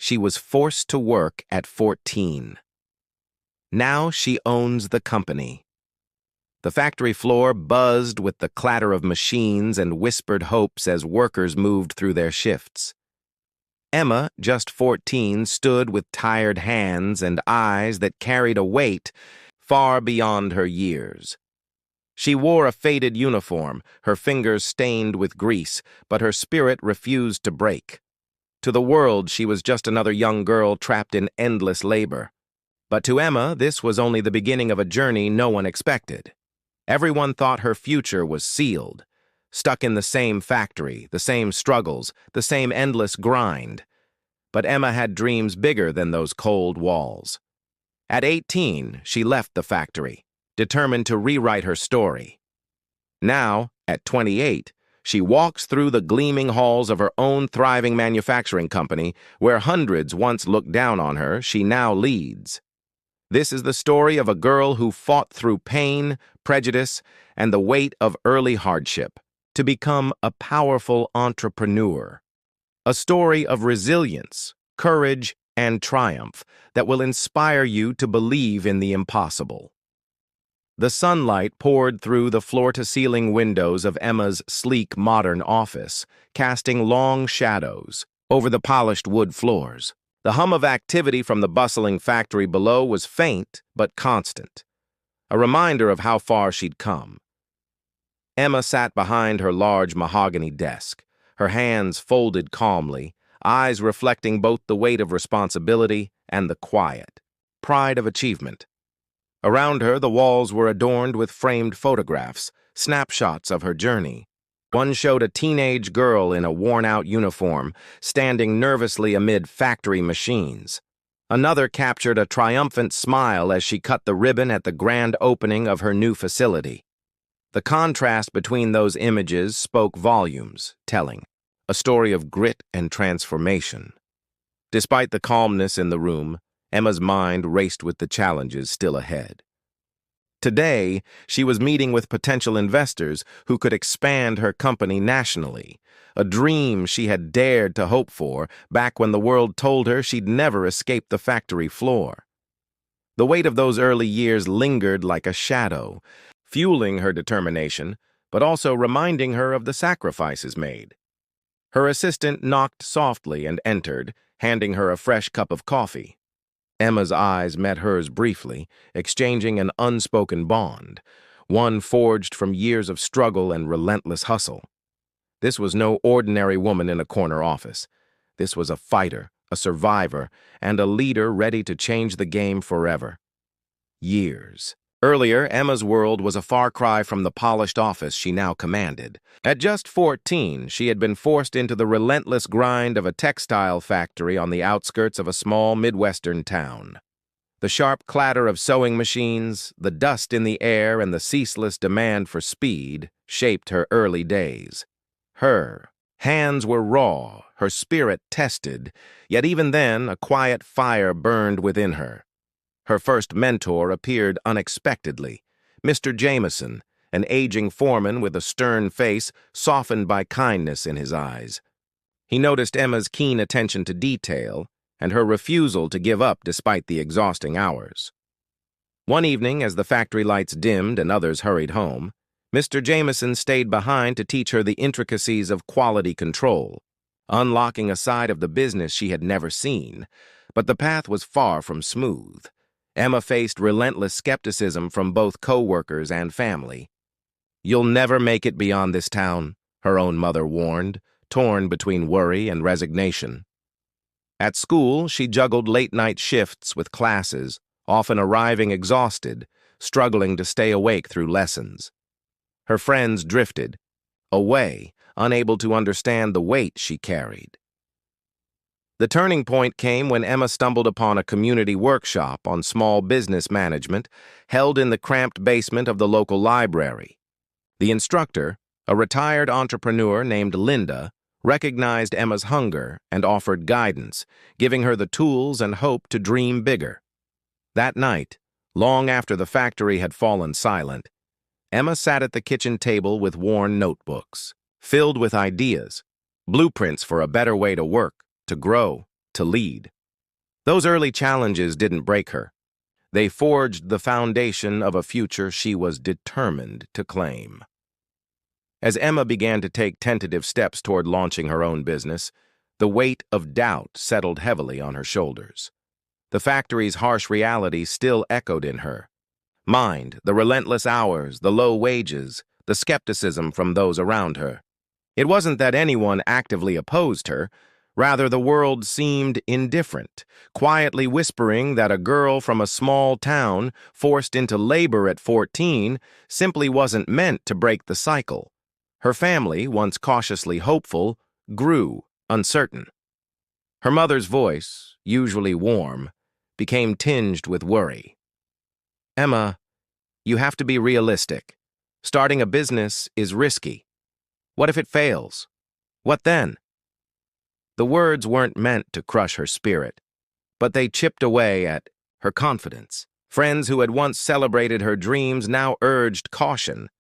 she was forced to work at 14. Now she owns the company. The factory floor buzzed with the clatter of machines and whispered hopes as workers moved through their shifts. Emma, just 14, stood with tired hands and eyes that carried a weight far beyond her years. She wore a faded uniform, her fingers stained with grease, but her spirit refused to break. To the world, she was just another young girl trapped in endless labor. But to Emma, this was only the beginning of a journey no one expected. Everyone thought her future was sealed, stuck in the same factory, the same struggles, the same endless grind. But Emma had dreams bigger than those cold walls. At 18, she left the factory, determined to rewrite her story. Now, at 28, she walks through the gleaming halls of her own thriving manufacturing company, where hundreds once looked down on her, she now leads. This is the story of a girl who fought through pain, prejudice, and the weight of early hardship to become a powerful entrepreneur. A story of resilience, courage, and triumph that will inspire you to believe in the impossible. The sunlight poured through the floor-to-ceiling windows of Emma's sleek, modern office, casting long shadows over the polished wood floors. The hum of activity from the bustling factory below was faint but constant, a reminder of how far she'd come. Emma sat behind her large mahogany desk, her hands folded calmly, eyes reflecting both the weight of responsibility and the quiet pride of achievement. Around her, the walls were adorned with framed photographs, snapshots of her journey. One showed a teenage girl in a worn-out uniform, standing nervously amid factory machines. Another captured a triumphant smile as she cut the ribbon at the grand opening of her new facility. The contrast between those images spoke volumes, telling a story of grit and transformation. Despite the calmness in the room, Emma's mind raced with the challenges still ahead. Today, she was meeting with potential investors who could expand her company nationally, a dream she had dared to hope for back when the world told her she'd never escape the factory floor. The weight of those early years lingered like a shadow, fueling her determination, but also reminding her of the sacrifices made. Her assistant knocked softly and entered, handing her a fresh cup of coffee. Emma's eyes met hers briefly, exchanging an unspoken bond, one forged from years of struggle and relentless hustle. This was no ordinary woman in a corner office. This was a fighter, a survivor, and a leader ready to change the game forever. Years. Earlier, Emma's world was a far cry from the polished office she now commanded. At just 14, she had been forced into the relentless grind of a textile factory on the outskirts of a small Midwestern town. The sharp clatter of sewing machines, the dust in the air, and the ceaseless demand for speed shaped her early days. Her hands were raw, her spirit tested, yet even then a quiet fire burned within her. Her first mentor appeared unexpectedly, Mr. Jameson, an aging foreman with a stern face softened by kindness in his eyes. He noticed Emma's keen attention to detail and her refusal to give up despite the exhausting hours. One evening, as the factory lights dimmed and others hurried home, Mr. Jameson stayed behind to teach her the intricacies of quality control, unlocking a side of the business she had never seen. But the path was far from smooth. Emma faced relentless skepticism from both co-workers and family. "You'll never make it beyond this town," her own mother warned, torn between worry and resignation. At school, she juggled late-night shifts with classes, often arriving exhausted, struggling to stay awake through lessons. Her friends drifted away, unable to understand the weight she carried. The turning point came when Emma stumbled upon a community workshop on small business management held in the cramped basement of the local library. The instructor, a retired entrepreneur named Linda, recognized Emma's hunger and offered guidance, giving her the tools and hope to dream bigger. That night, long after the factory had fallen silent, Emma sat at the kitchen table with worn notebooks, filled with ideas, blueprints for a better way to work, to grow, to lead. Those early challenges didn't break her. They forged the foundation of a future she was determined to claim. As Emma began to take tentative steps toward launching her own business, the weight of doubt settled heavily on her shoulders. The factory's harsh reality still echoed in her. Mind, the relentless hours, the low wages, the skepticism from those around her. It wasn't that anyone actively opposed her. Rather, the world seemed indifferent, quietly whispering that a girl from a small town, forced into labor at 14, simply wasn't meant to break the cycle. Her family, once cautiously hopeful, grew uncertain. Her mother's voice, usually warm, became tinged with worry. "Emma, you have to be realistic. Starting a business is risky. What if it fails? What then?" The words weren't meant to crush her spirit, but they chipped away at her confidence. Friends who had once celebrated her dreams now urged caution,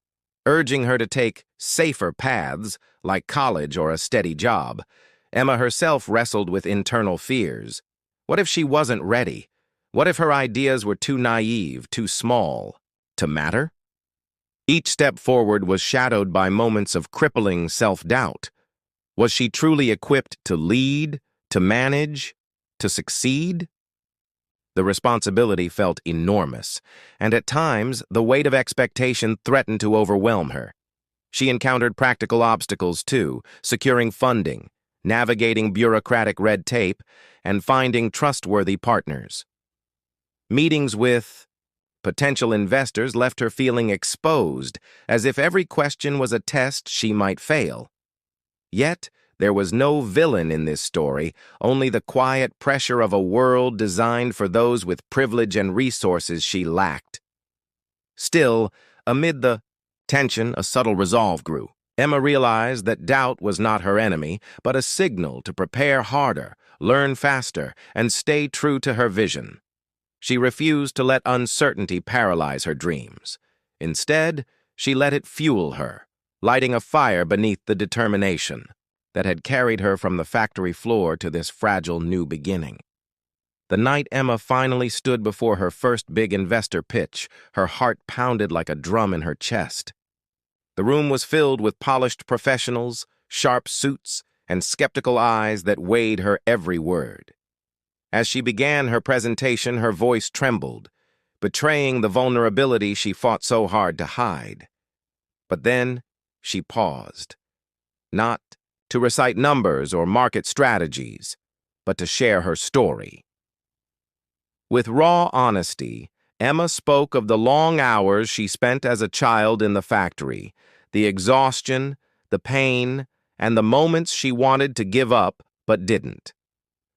urging her to take safer paths, like college or a steady job. Emma herself wrestled with internal fears. What if she wasn't ready? What if her ideas were too naive, too small, to matter? Each step forward was shadowed by moments of crippling self-doubt. Was she truly equipped to lead, to manage, to succeed? The responsibility felt enormous, and at times the weight of expectation threatened to overwhelm her. She encountered practical obstacles too, securing funding, navigating bureaucratic red tape, and finding trustworthy partners. Meetings with potential investors left her feeling exposed, as if every question was a test she might fail. Yet, there was no villain in this story, only the quiet pressure of a world designed for those with privilege and resources she lacked. Still, amid the tension, a subtle resolve grew. Emma realized that doubt was not her enemy, but a signal to prepare harder, learn faster, and stay true to her vision. She refused to let uncertainty paralyze her dreams. Instead, she let it fuel her, lighting a fire beneath the determination that had carried her from the factory floor to this fragile new beginning. The night Emma finally stood before her first big investor pitch, her heart pounded like a drum in her chest. The room was filled with polished professionals, sharp suits, and skeptical eyes that weighed her every word. As she began her presentation, her voice trembled, betraying the vulnerability she fought so hard to hide. But then, she paused, not to recite numbers or market strategies, but to share her story. With raw honesty, Emma spoke of the long hours she spent as a child in the factory, the exhaustion, the pain, and the moments she wanted to give up but didn't.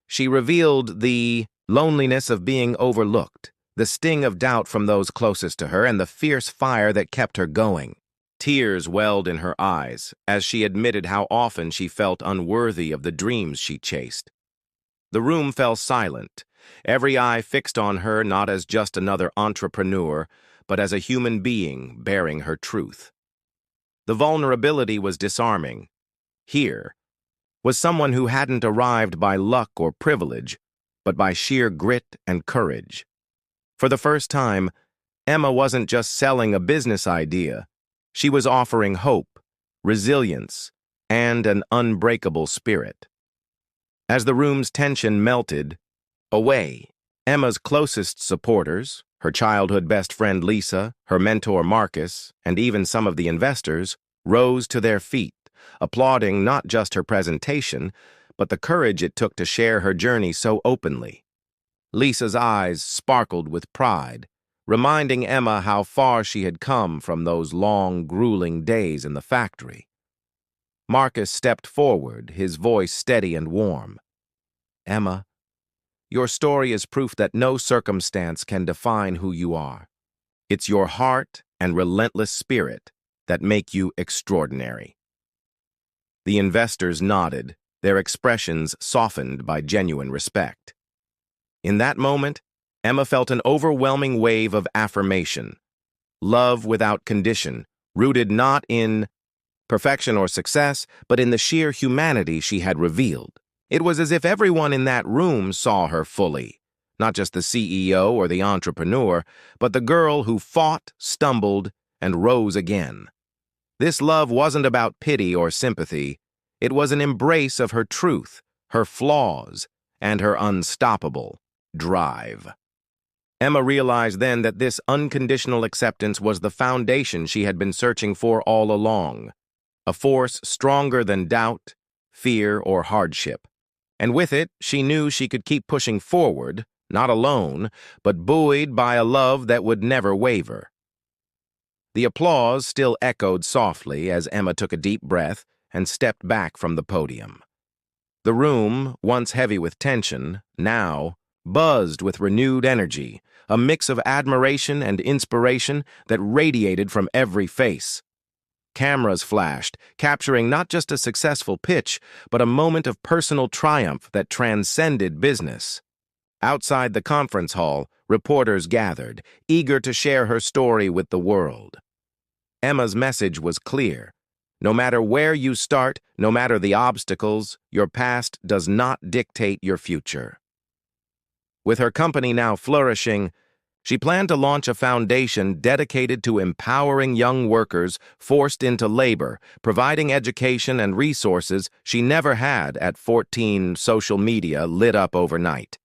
She revealed the loneliness of being overlooked, the sting of doubt from those closest to her, and the fierce fire that kept her going. Tears welled in her eyes as she admitted how often she felt unworthy of the dreams she chased. The room fell silent, every eye fixed on her not as just another entrepreneur, but as a human being bearing her truth. The vulnerability was disarming. Here was someone who hadn't arrived by luck or privilege, but by sheer grit and courage. For the first time, Emma wasn't just selling a business idea. She was offering hope, resilience, and an unbreakable spirit. As the room's tension melted away, Emma's closest supporters, her childhood best friend Lisa, her mentor Marcus, and even some of the investors, rose to their feet, applauding not just her presentation, but the courage it took to share her journey so openly. Lisa's eyes sparkled with pride, reminding Emma how far she had come from those long, grueling days in the factory. Marcus stepped forward, his voice steady and warm. "Emma, your story is proof that no circumstance can define who you are. It's your heart and relentless spirit that make you extraordinary." The investors nodded, their expressions softened by genuine respect. In that moment, Emma felt an overwhelming wave of affirmation, love without condition, rooted not in perfection or success, but in the sheer humanity she had revealed. It was as if everyone in that room saw her fully, not just the CEO or the entrepreneur, but the girl who fought, stumbled, and rose again. This love wasn't about pity or sympathy. It was an embrace of her truth, her flaws, and her unstoppable drive. Emma realized then that this unconditional acceptance was the foundation she had been searching for all along, a force stronger than doubt, fear, or hardship. And with it, she knew she could keep pushing forward, not alone, but buoyed by a love that would never waver. The applause still echoed softly as Emma took a deep breath and stepped back from the podium. The room, once heavy with tension, now buzzed with renewed energy, a mix of admiration and inspiration that radiated from every face. Cameras flashed, capturing not just a successful pitch, but a moment of personal triumph that transcended business. Outside the conference hall, reporters gathered, eager to share her story with the world. Emma's message was clear. No matter where you start, no matter the obstacles, your past does not dictate your future. With her company now flourishing, she planned to launch a foundation dedicated to empowering young workers forced into labor, providing education and resources she never had at 14. Social media lit up overnight.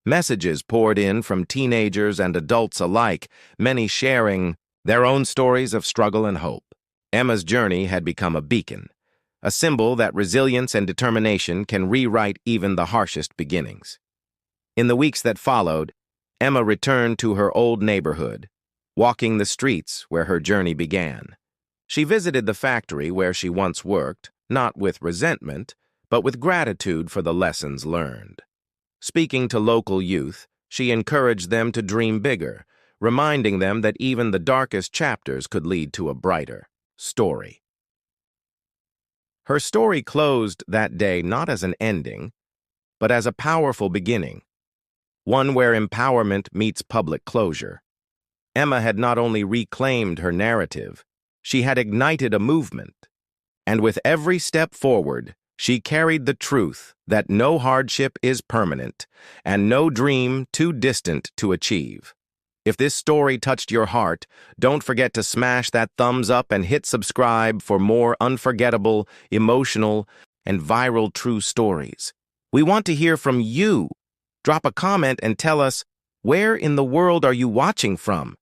Messages poured in from teenagers and adults alike, many sharing their own stories of struggle and hope. Emma's journey had become a beacon, a symbol that resilience and determination can rewrite even the harshest beginnings. In the weeks that followed, Emma returned to her old neighborhood, walking the streets where her journey began. She visited the factory where she once worked, not with resentment, but with gratitude for the lessons learned. Speaking to local youth, she encouraged them to dream bigger, reminding them that even the darkest chapters could lead to a brighter story. Her story closed that day not as an ending, but as a powerful beginning, one where empowerment meets public closure. Emma had not only reclaimed her narrative, she had ignited a movement, and with every step forward, she carried the truth that no hardship is permanent and no dream too distant to achieve. If this story touched your heart, don't forget to smash that thumbs up and hit subscribe for more unforgettable, emotional, and viral true stories. We want to hear from you. Drop a comment and tell us, where in the world are you watching from?